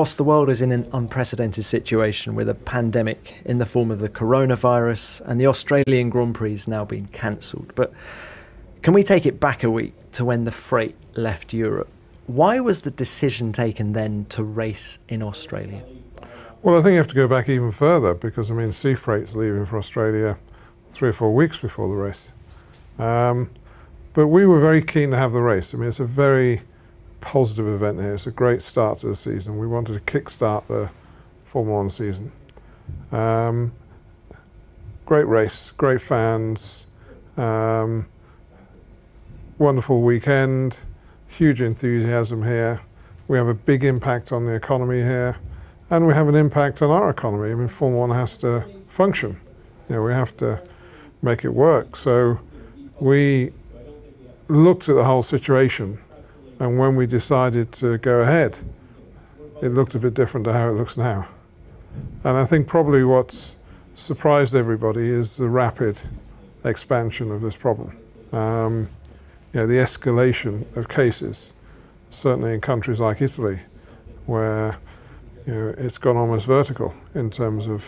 Across the world is in an unprecedented situation with a pandemic in the form of the coronavirus, and the Australian Grand Prix is now being cancelled. But can we take it back a week to when the freight left Europe? Why was the decision taken then to race in Australia? Well, I think you have to go back even further because, sea freight's leaving for Australia 3 or 4 weeks before the race. But we were very keen to have the race. It's a very positive event here. It's a great start to the season. We wanted to kick-start the Formula 1 season. Great race, great fans, wonderful weekend, huge enthusiasm here. We have a big impact on the economy here, and we have an impact on our economy. Formula 1 has to function. We have to make it work. So we looked at the whole situation, and when we decided to go ahead, it looked a bit different to how it looks now. And I think probably what's surprised everybody is the rapid expansion of this problem. The escalation of cases, certainly in countries like Italy, where it's gone almost vertical in terms of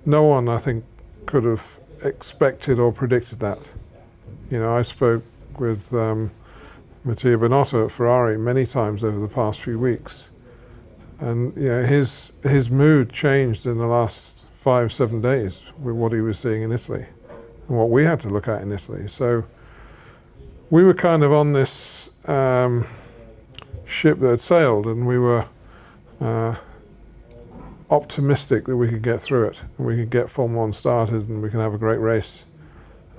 no one, I think, could have expected or predicted that. I spoke with Mattia Binotto at Ferrari many times over the past few weeks, and his mood changed in the last 5-7 days with what he was seeing in Italy and what we had to look at in Italy. So we were kind of on this ship that had sailed, and we were optimistic that we could get through it and we could get Formula 1 started and we can have a great race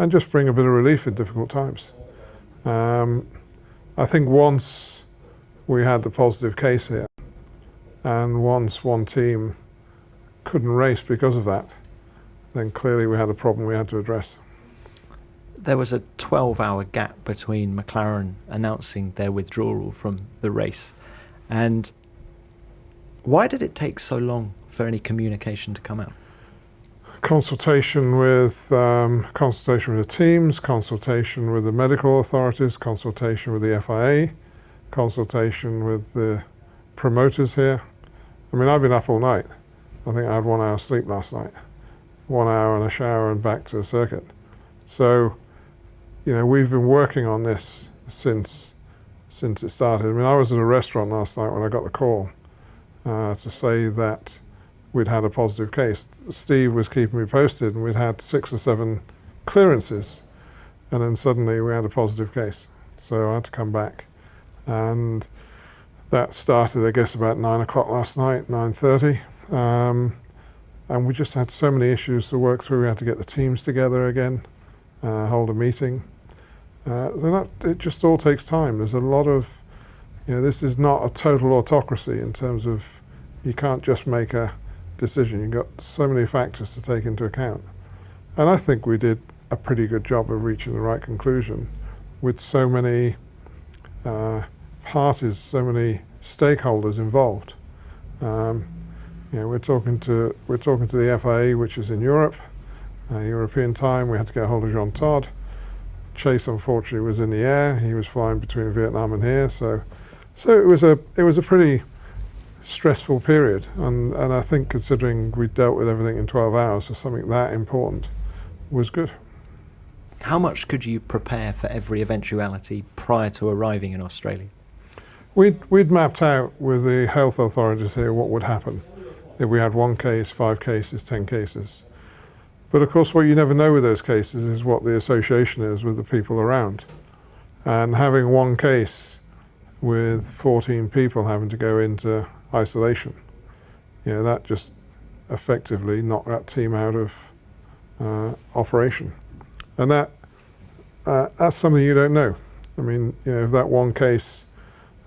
and just bring a bit of relief in difficult times. I think once we had the positive case here, and once one team couldn't race because of that, then clearly we had a problem we had to address. There was a 12-hour gap between McLaren announcing their withdrawal from the race. And why did it take so long for any communication to come out? Consultation with the teams, consultation with the medical authorities, consultation with the FIA, consultation with the promoters here. I've been up all night. I think I had 1 hour sleep last night, 1 hour and a shower and back to the circuit. So, we've been working on this since it started. I was at a restaurant last night when I got the call to say that we'd had a positive case. Steve was keeping me posted, and we'd had 6 or 7 clearances, and then suddenly we had a positive case. So I had to come back, and that started, I guess, about 9 o'clock last night, 9:30, and we just had so many issues to work through. We had to get the teams together again, hold a meeting. It just all takes time. There's a lot of, this is not a total autocracy in terms of you can't just make a decision. You've got so many factors to take into account. And I think we did a pretty good job of reaching the right conclusion with so many parties, so many stakeholders involved. We're talking to the FIA, which is in Europe, European time. We had to get hold of Jean Todt. Chase, unfortunately, was in the air. He was flying between Vietnam and here. So it was a pretty stressful period, and I think considering we dealt with everything in 12 hours for something that important was good. How much could you prepare for every eventuality prior to arriving in Australia? We'd mapped out with the health authorities here what would happen if we had 1 case, 5 cases, 10 cases. But of course what you never know with those cases is what the association is with the people around. And having 1 case with 14 people having to go into isolation, that just effectively knocked that team out of operation. And that's something you don't know. If that 1 case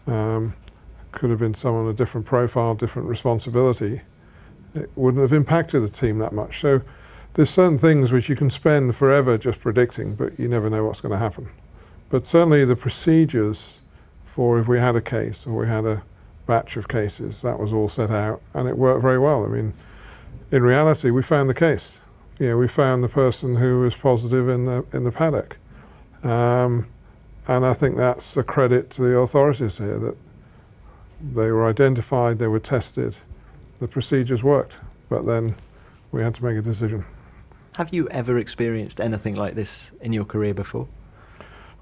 could have been someone a different profile, different responsibility, it wouldn't have impacted the team that much. So there's certain things which you can spend forever just predicting, but you never know what's going to happen. But certainly the procedures for if we had a case or we had a batch of cases, that was all set out, and it worked very well. In reality, we found the case. We found the person who was positive in the paddock, and I think that's a credit to the authorities here that they were identified, they were tested, the procedures worked, but then we had to make a decision. Have you ever experienced anything like this in your career before?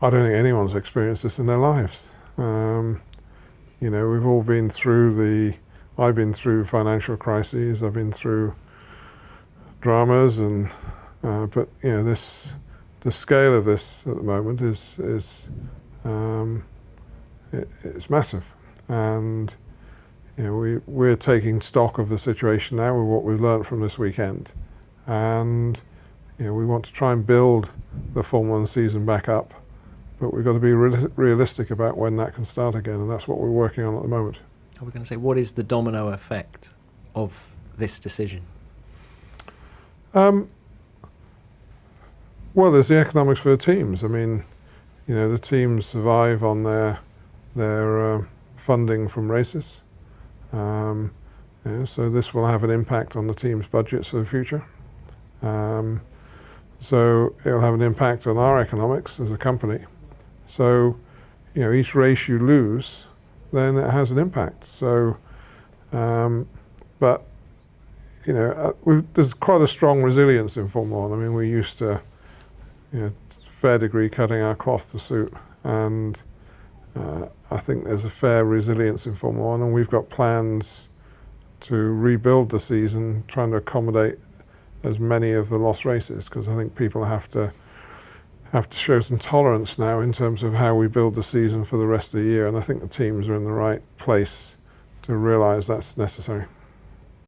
I don't think anyone's experienced this in their lives. We've all been through I've been through financial crises, I've been through dramas, but the scale of this at the moment is massive, and we're taking stock of the situation now with what we've learned from this weekend, and we want to try and build the Formula 1 season back up, but we've got to be realistic about when that can start again, and that's what we're working on at the moment. I was going to say, what is the domino effect of this decision? Well, there's the economics for the teams. I mean, the teams survive on their funding from races. So this will have an impact on the team's budgets for the future. So it'll have an impact on our economics as a company. So, each race you lose, then it has an impact. So, but there's quite a strong resilience in Formula 1. I mean, we used to, fair degree cutting our cloth to suit, and I think there's a fair resilience in Formula 1, and we've got plans to rebuild the season, trying to accommodate as many of the lost races, because I think people have to show some tolerance now in terms of how we build the season for the rest of the year, and I think the teams are in the right place to realise that's necessary.